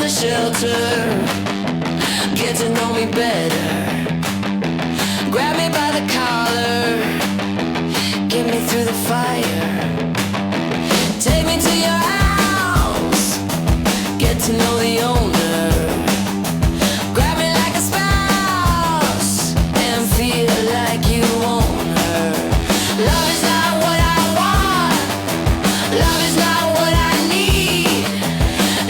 a shelter. Get to know me better. Grab me by the collar. Get me through the fire. Take me to your house. Get to know the owner. Grab me like a spouse and feel like you own her. Love is not what I want. Love is not what I need.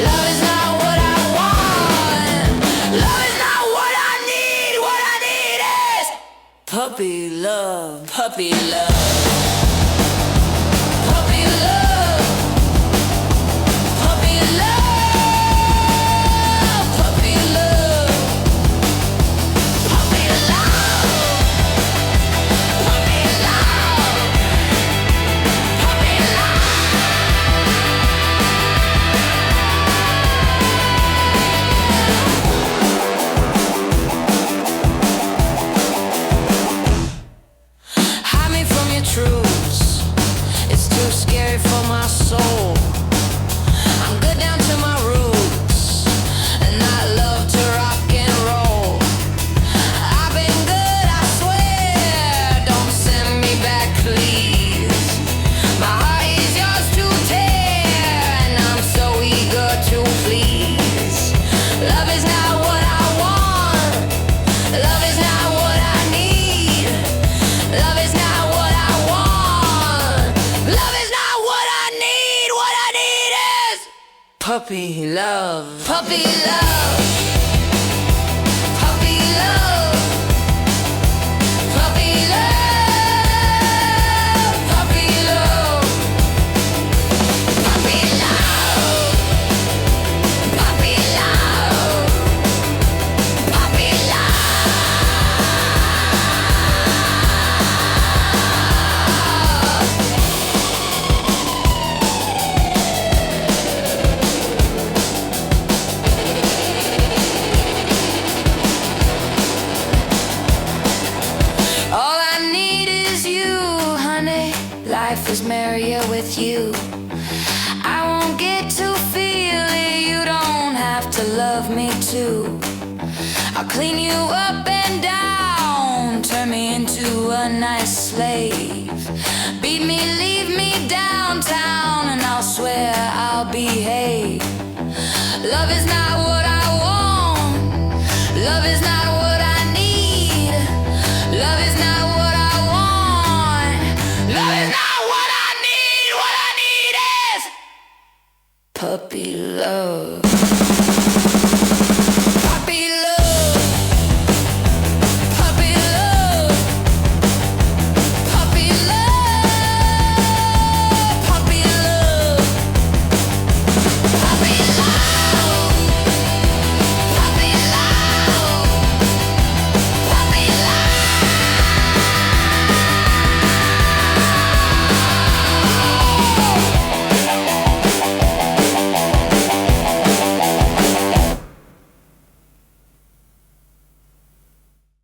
Love is not what I want. Love is not what I need. What I need is puppy love. Puppy love. Puppy love. Puppy love. Puppy love. Puppy love. Puppy love. Puppy love. Hide me from your truths. It's too scary for my soul. I'm good down to my roots, and I love to rock and roll. I've been good, I swear. Don't send me back, please. My heart is yours to tear, and I'm so eager to please. Love is not what I want. Love is not what I need. Love is not what I want. Love is not what I need. What I need is puppy love. Puppy love. Puppy love. Puppy love. Puppy love. Puppy love. Puppy love. Puppy love. All I need is you, honey. Life is merrier with you. I won't get to feel it. You don't have to love me too. I'll clean you up and down. Turn me into a nice slave. Beat me, leave me downtown, and I'll swear I'll behave. Love is not what I want. Love is not what I need. Love is not what I want. Love is not what I need. What I need is puppy love.